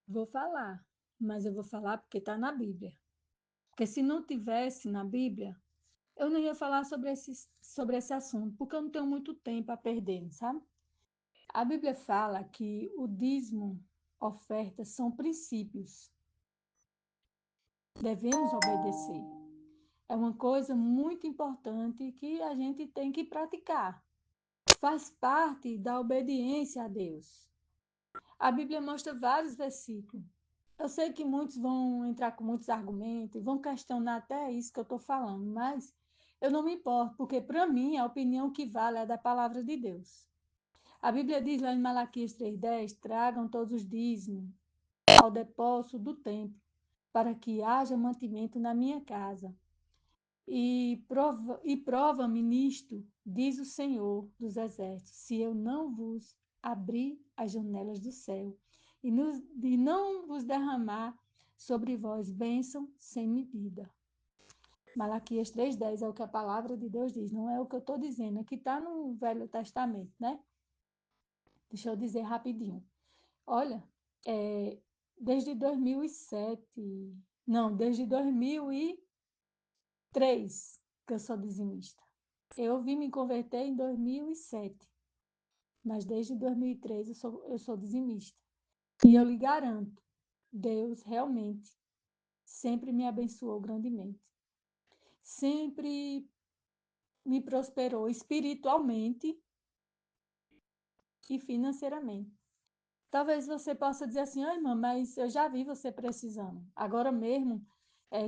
Vou falar, mas eu vou falar porque está na Bíblia. Porque se não tivesse na Bíblia, eu não ia falar sobre esse assunto, porque eu não tenho muito tempo a perder, sabe? A Bíblia fala que o dízimo, ofertas, são princípios, devemos obedecer. É uma coisa muito importante que a gente tem que praticar. Faz parte da obediência a Deus. A Bíblia mostra vários versículos. Eu sei que muitos vão entrar com muitos argumentos, vão questionar até isso que eu estou falando, mas eu não me importo, porque para mim a opinião que vale é da palavra de Deus. A Bíblia diz lá em Malaquias 3,10: tragam todos os dízimos ao depósito do templo, para que haja mantimento na minha casa. Prova-me nisto, diz o Senhor dos Exércitos, se eu não vos abrir as janelas do céu e não vos derramar sobre vós bênção sem medida. Malaquias 3,10 é o que a palavra de Deus diz, não é o que eu estou dizendo, é que está no Velho Testamento, né? Deixa eu dizer rapidinho. Olha, desde 2007, não, desde 2003 que eu sou dizimista. Eu vim me converter em 2007, mas desde 2003 eu sou dizimista. E eu lhe garanto, Deus realmente sempre me abençoou grandemente. Sempre me prosperou espiritualmente e financeiramente. Talvez você possa dizer assim, irmã, mas eu já vi você precisando. Agora mesmo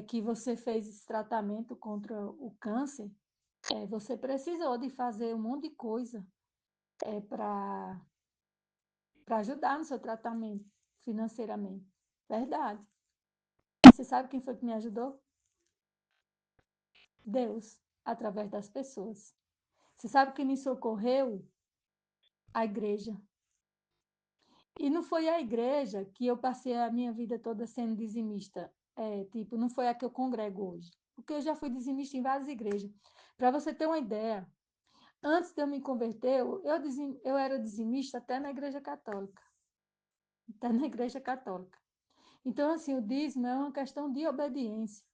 que você fez esse tratamento contra o câncer, você precisou de fazer um monte de coisa para ajudar no seu tratamento financeiramente. Verdade. Você sabe quem foi que me ajudou? Deus, através das pessoas. Você sabe quem me socorreu? A igreja. E não foi a igreja que eu passei a minha vida toda sendo dizimista. Não foi a que eu congrego hoje. Porque eu já fui dizimista em várias igrejas. Para você ter uma ideia, antes de eu me converter, eu era dizimista até na igreja católica. Até na igreja católica. Então, assim, o dízimo é uma questão de obediência.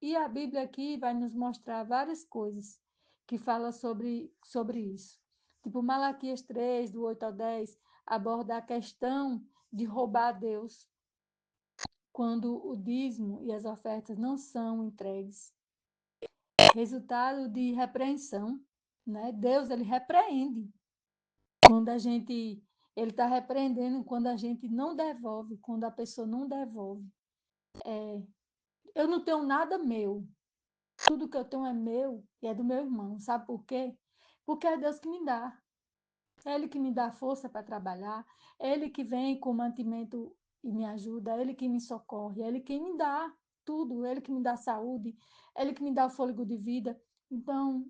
E a Bíblia aqui vai nos mostrar várias coisas que falam sobre isso. Tipo, Malaquias 3, do 8 ao 10, aborda a questão de roubar a Deus quando o dízimo e as ofertas não são entregues. Resultado de repreensão, né? Deus, ele repreende quando a gente... Ele está repreendendo quando a gente não devolve, quando a pessoa não devolve. Eu não tenho nada meu. Tudo que eu tenho é meu e é do meu irmão. Sabe por quê? Porque é Deus que me dá. É Ele que me dá força para trabalhar. É Ele que vem com o mantimento e me ajuda. É Ele que me socorre. É Ele que me dá tudo. É Ele que me dá saúde. É Ele que me dá o fôlego de vida. Então,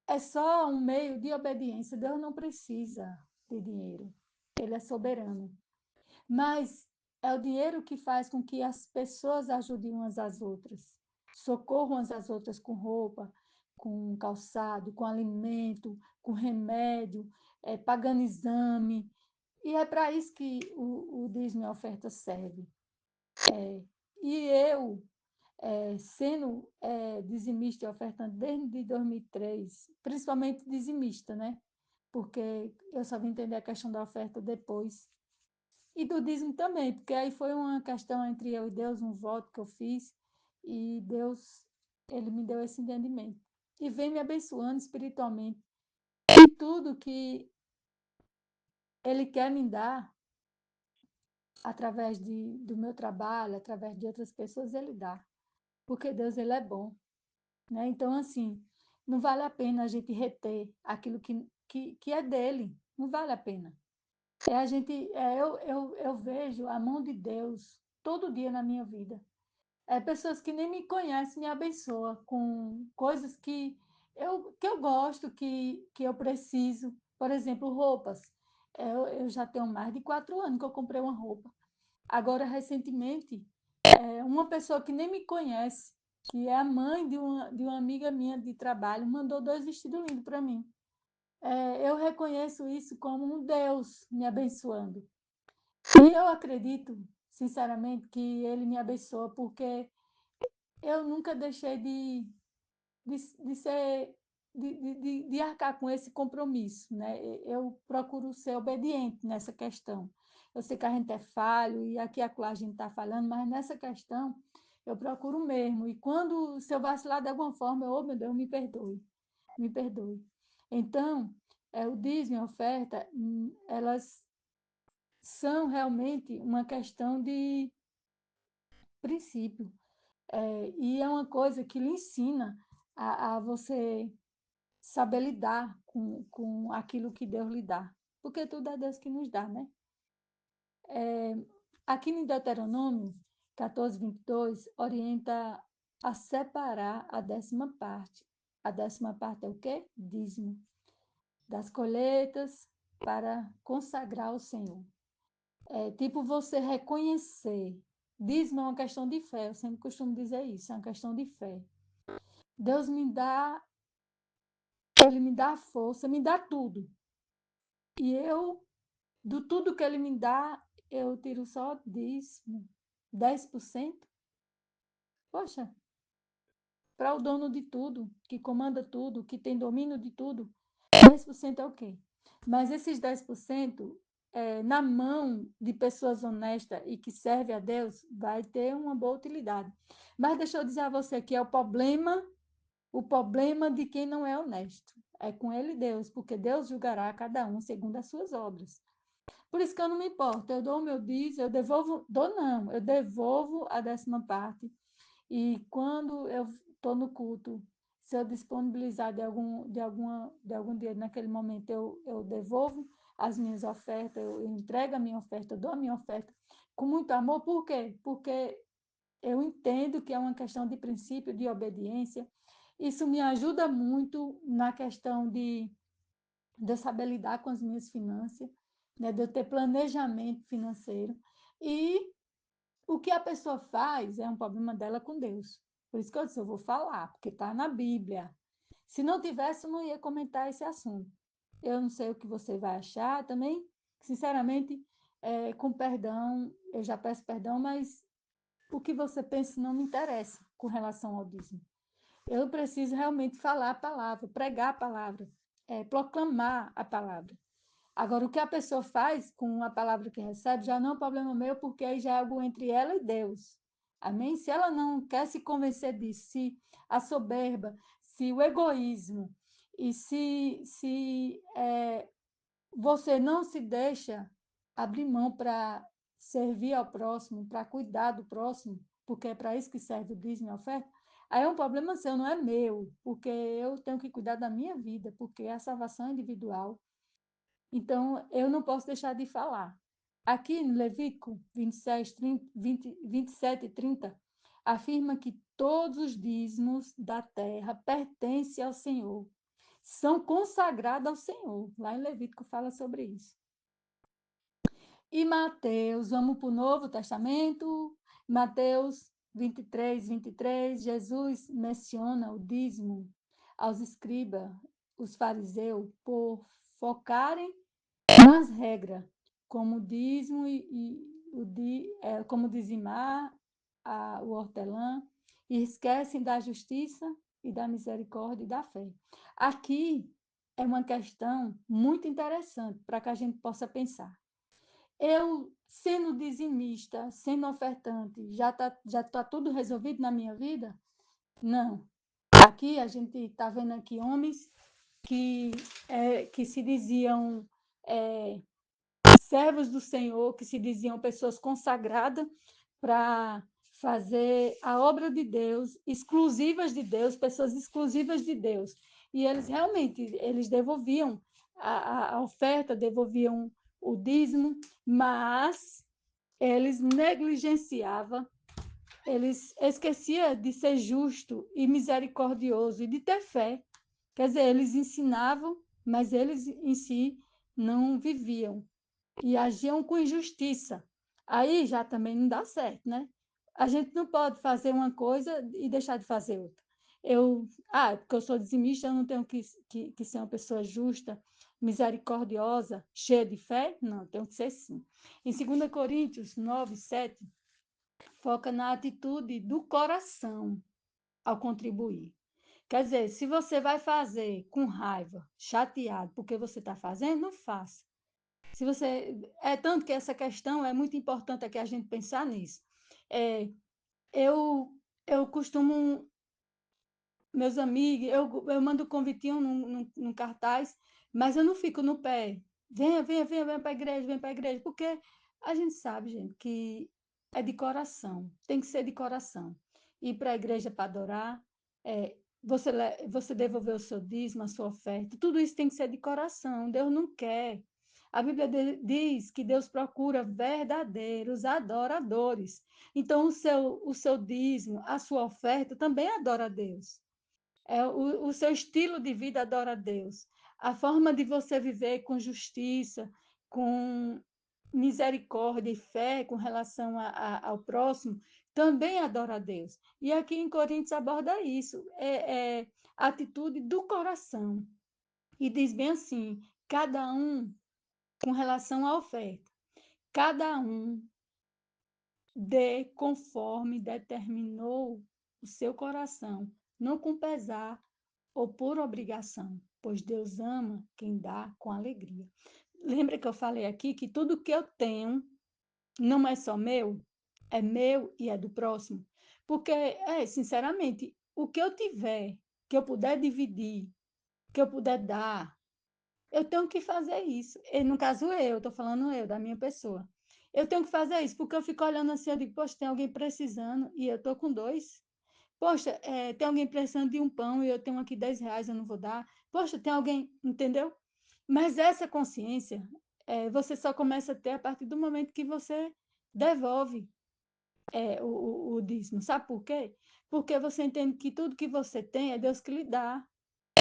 é só um meio de obediência. Deus não precisa de dinheiro. Ele é soberano. Mas é o dinheiro que faz com que as pessoas ajudem umas às outras, socorram umas às outras com roupa, com calçado, com alimento, com remédio, pagando exame. E é para isso que o dízimo e a oferta serve. E eu, sendo dizimista e ofertante desde 2003, principalmente dizimista, né? Porque eu só vim entender a questão da oferta depois. E do dízimo também, porque aí foi uma questão entre eu e Deus, um voto que eu fiz, e Deus, ele me deu esse entendimento. E vem me abençoando espiritualmente. E tudo que ele quer me dar, através do meu trabalho, através de outras pessoas, ele dá. Porque Deus, ele é bom. Né? Então, assim, não vale a pena a gente reter aquilo que é dele. Não vale a pena. Eu vejo a mão de Deus todo dia na minha vida. Pessoas que nem me conhecem me abençoam com coisas que eu gosto, que eu preciso. Por exemplo, roupas. Eu já tenho mais de 4 anos que eu comprei uma roupa. Agora, recentemente, uma pessoa que nem me conhece, que é a mãe de uma amiga minha de trabalho, mandou 2 vestidos lindos para mim. Eu reconheço isso como um Deus me abençoando. E eu acredito, sinceramente, que Ele me abençoa, porque eu nunca deixei de ser, de arcar com esse compromisso, né? Eu procuro ser obediente nessa questão. Eu sei que a gente é falho e aqui e acolá a gente está falhando, mas nessa questão eu procuro mesmo. E quando, se eu vacilar de alguma forma, eu, oh meu Deus, me perdoe, me perdoe. Então, o dízimo e a oferta, elas são realmente uma questão de princípio. E é uma coisa que lhe ensina a você saber lidar com aquilo que Deus lhe dá. Porque tudo é Deus que nos dá, né? Aqui em Deuteronômio 14, 22, orienta a separar a 10ª parte. A 10ª parte é o quê? Dízimo. Das colheitas para consagrar ao Senhor. É tipo você reconhecer. Dízimo é uma questão de fé, eu sempre costumo dizer isso, é uma questão de fé. Deus me dá, Ele me dá força, me dá tudo. E eu, do tudo que Ele me dá, eu tiro só dízimo, 10%. Poxa, para o dono de tudo, que comanda tudo, que tem domínio de tudo, 10% é o quê? Mas esses 10%, na mão de pessoas honestas e que servem a Deus, vai ter uma boa utilidade. Mas deixa eu dizer a você que é o problema de quem não é honesto. É com ele Deus, porque Deus julgará cada um segundo as suas obras. Por isso que eu não me importo, eu dou o meu dízimo, eu devolvo, dou não, eu devolvo a 10ª parte. E quando eu estou no culto, se eu disponibilizar de algum dinheiro naquele momento, eu devolvo as minhas ofertas, eu entrego a minha oferta, eu dou a minha oferta com muito amor. Por quê? Porque eu entendo que é uma questão de princípio, de obediência. Isso me ajuda muito na questão de eu saber lidar com as minhas finanças, né, de eu ter planejamento financeiro. E o que a pessoa faz é um problema dela com Deus. Por isso que eu disse, eu vou falar, porque está na Bíblia. Se não tivesse, eu não ia comentar esse assunto. Eu não sei o que você vai achar também. Sinceramente, com perdão, eu já peço perdão, mas o que você pensa não me interessa com relação ao dízimo. Eu preciso realmente falar a palavra, pregar a palavra, proclamar a palavra. Agora, o que a pessoa faz com a palavra que recebe já não é um problema meu, porque aí já é algo entre ela e Deus. Amém? Se ela não quer se convencer disso, se a soberba, se o egoísmo, e se você não se deixa abrir mão para servir ao próximo, para cuidar do próximo, porque é para isso que serve o dízimo e a oferta, aí é um problema seu, não é meu, porque eu tenho que cuidar da minha vida, porque a salvação é individual. Então, eu não posso deixar de falar. Aqui no Levítico 26, 30, 27 e 30, afirma que todos os dízimos da terra pertencem ao Senhor, são consagrados ao Senhor. Lá em Levítico fala sobre isso. E Mateus, vamos para o Novo Testamento, Mateus 23, 23, Jesus menciona o dízimo aos escribas, os fariseus, por focarem nas regras, como dízimo como dizimar o hortelã, e esquecem da justiça e da misericórdia e da fé. Aqui é uma questão muito interessante para que a gente possa pensar. Eu, sendo dizimista, sendo ofertante, já tá tudo resolvido na minha vida? Não. Aqui a gente está vendo aqui homens que se diziam servos do Senhor, que se diziam pessoas consagradas para fazer a obra de Deus, exclusivas de Deus, pessoas exclusivas de Deus. E eles realmente, eles devolviam a oferta, devolviam o dízimo, mas eles negligenciavam, eles esqueciam de ser justo e misericordioso e de ter fé. Quer dizer, eles ensinavam, mas eles em si não viviam e agiam com injustiça. Aí já também não dá certo, né? A gente não pode fazer uma coisa e deixar de fazer outra. porque eu sou dizimista, eu não tenho que ser uma pessoa justa, misericordiosa, cheia de fé? Não, eu tenho que ser sim. Em 2 Coríntios 9, 7, foca na atitude do coração ao contribuir. Quer dizer, se você vai fazer com raiva, chateado, porque você está fazendo, não faça. Se você é tanto que essa questão é muito importante aqui a gente pensar nisso. É, eu eu costumo meus amigos, eu mando convitinho num cartaz, mas eu não fico no pé. Venha, venha, venha, venha para a igreja, porque a gente sabe, gente, que é de coração, tem que ser de coração. Ir para a igreja para adorar, você devolver o seu dízimo, a sua oferta, tudo isso tem que ser de coração. Deus não quer. A Bíblia diz que Deus procura verdadeiros adoradores. Então, o seu dízimo, a sua oferta também adora a Deus. O seu estilo de vida adora a Deus. A forma de você viver com justiça, com misericórdia e fé com relação ao próximo, também adora a Deus. E aqui em Coríntios aborda isso, é a atitude do coração. E diz bem assim, cada um, com relação à oferta, cada um dê conforme determinou o seu coração, não com pesar ou por obrigação, pois Deus ama quem dá com alegria. Lembra que eu falei aqui que tudo que eu tenho não é só meu, é meu e é do próximo? Porque, sinceramente, o que eu tiver, que eu puder dividir, que eu puder dar, eu tenho que fazer isso. E, no caso, eu estou falando da minha pessoa. Eu tenho que fazer isso, porque eu fico olhando assim, eu digo, poxa, tem alguém precisando e eu estou com 2. Poxa, tem alguém precisando de um pão e eu tenho aqui 10 reais, eu não vou dar. Poxa, tem alguém, entendeu? Mas essa consciência, você só começa a ter a partir do momento que você devolve o dízimo. Sabe por quê? Porque você entende que tudo que você tem é Deus que lhe dá.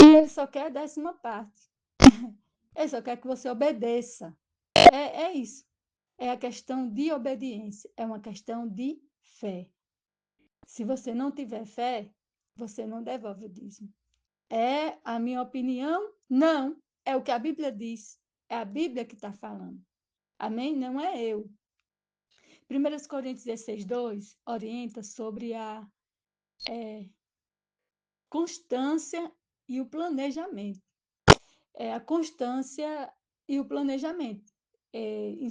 E Ele só quer a 10ª parte. Ele só quer que você obedeça. É isso. É a questão de obediência. É uma questão de fé. Se você não tiver fé, você não devolve o dízimo. É a minha opinião? Não. É o que a Bíblia diz. É a Bíblia que está falando. Amém? Não é eu. 1 Coríntios 16, 2 orienta sobre a constância e o planejamento. A constância e o planejamento. Em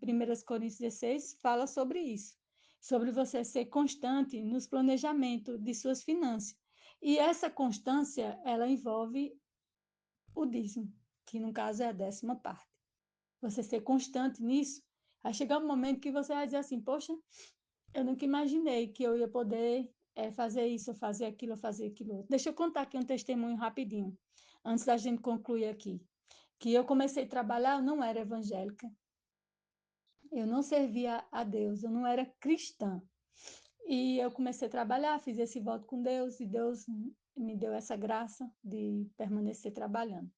1 Coríntios 16, fala sobre isso. Sobre você ser constante nos planejamentos de suas finanças. E essa constância, ela envolve o dízimo, que no caso é a 10ª parte. Você ser constante nisso, vai chegar um momento que você vai dizer assim, poxa, eu nunca imaginei que eu ia poder fazer isso, ou fazer aquilo, ou fazer aquilo. Deixa eu contar aqui um testemunho rapidinho, antes da gente concluir aqui. Que eu comecei a trabalhar, eu não era evangélica, eu não servia a Deus, eu não era cristã. E eu comecei a trabalhar, fiz esse voto com Deus, e Deus me deu essa graça de permanecer trabalhando.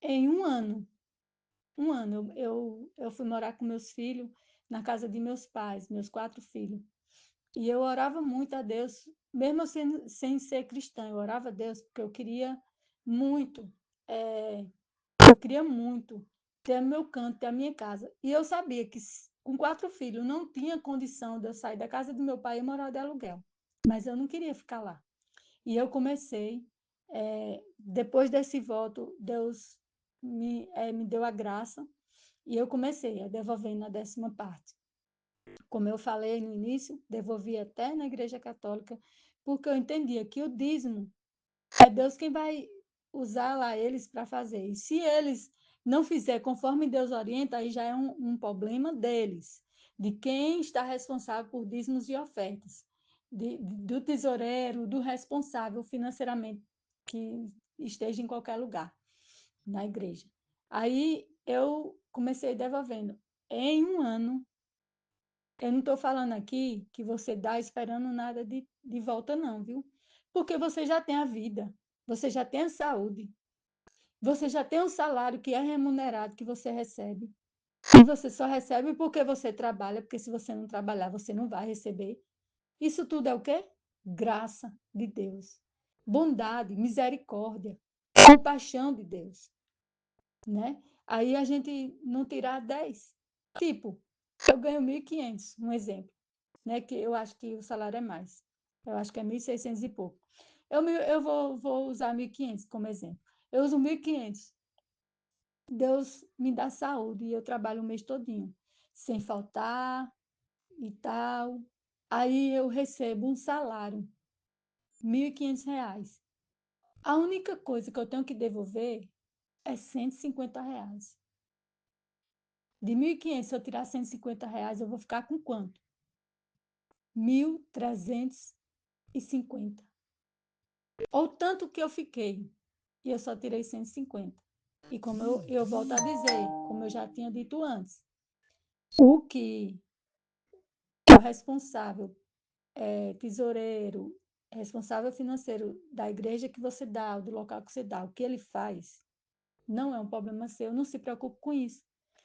Em um ano, eu fui morar com meus filhos na casa de meus pais, meus 4 filhos. E eu orava muito a Deus, mesmo sem ser cristã, eu orava a Deus porque muito, é, eu queria muito ter o meu canto, ter a minha casa. E eu sabia que com 4 filhos não tinha condição de eu sair da casa do meu pai e morar de aluguel. Mas eu não queria ficar lá. E eu comecei, depois desse voto, Deus me deu a graça e eu comecei a devolver na 10ª parte. Como eu falei no início, devolvi até na Igreja Católica, porque eu entendia que o dízimo é Deus quem vai usar lá eles para fazer. E se eles não fizer conforme Deus orienta, aí já é um problema deles, de quem está responsável por dízimos e ofertas, do tesoureiro, do responsável financeiramente que esteja em qualquer lugar na igreja. Aí eu comecei devolvendo. Em um ano, eu não estou falando aqui que você dá esperando nada de volta, não, viu? Porque você já tem a vida, você já tem a saúde, você já tem um salário que é remunerado, que você recebe. E você só recebe porque você trabalha, porque se você não trabalhar, você não vai receber. Isso tudo é o quê? Graça de Deus. bondade, misericórdia, compaixão de Deus, né? Aí a gente não tirar 10. Tipo, eu ganho 1.500, um exemplo, né? Que eu acho que o salário é mais. Eu acho que é 1.600 e pouco. Eu vou usar 1.500 como exemplo. Eu uso 1.500. Deus me dá saúde e eu trabalho o mês todinho, sem faltar e tal. Aí eu recebo um salário, R$ 1.500. A única coisa que eu tenho que devolver é R$ 150. De 1.500, se eu tirar R$ 150, eu vou ficar com quanto? 1.350. Ou tanto que eu fiquei, e eu só tirei 150. E como eu volto a dizer, como eu já tinha dito antes, o que o responsável, tesoureiro, responsável financeiro da igreja que você dá, do local que você dá, o que ele faz, não é um problema seu, não se preocupe com isso.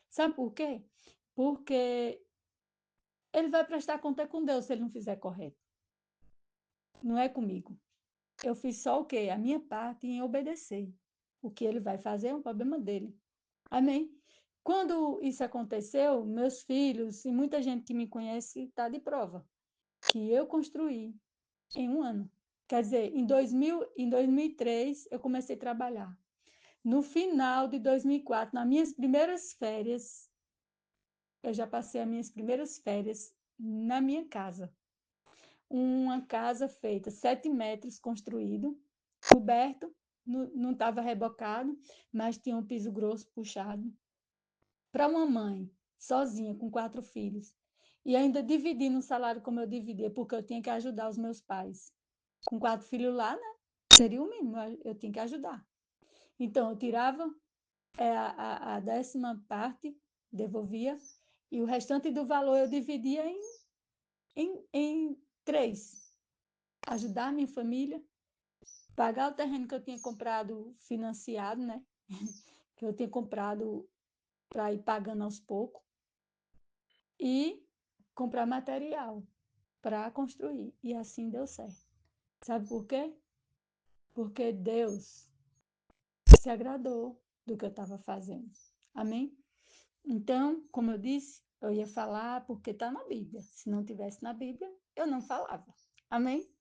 Sabe por quê? Porque ele vai prestar conta com Deus se ele não fizer correto. Não é comigo. Eu fiz só o quê? A minha parte em obedecer. O que ele vai fazer é um problema dele. Amém? Quando isso aconteceu, meus filhos e muita gente que me conhece está de prova que eu construí em um ano. Quer dizer, em 2003 eu comecei a trabalhar. No final de 2004, nas minhas primeiras férias, eu já passei as minhas primeiras férias na minha casa. Uma casa feita 7 metros construído, coberto, não estava rebocado, mas tinha um piso grosso puxado. Para uma mãe, sozinha, com 4 filhos. E ainda dividindo o salário como eu dividia, porque eu tinha que ajudar os meus pais. Com 4 filhos lá, né? Seria o mínimo, eu tinha que ajudar. Então, eu tirava a 10ª parte, devolvia, e o restante do valor eu dividia em 3. Ajudar a minha família, pagar o terreno que eu tinha comprado financiado, né? Que eu tinha comprado para ir pagando aos poucos, e comprar material para construir. E assim deu certo. Sabe por quê? Porque Deus se agradou do que eu estava fazendo. Amém? Então, como eu disse, eu ia falar porque está na Bíblia. Se não tivesse na Bíblia, eu não falava. Amém?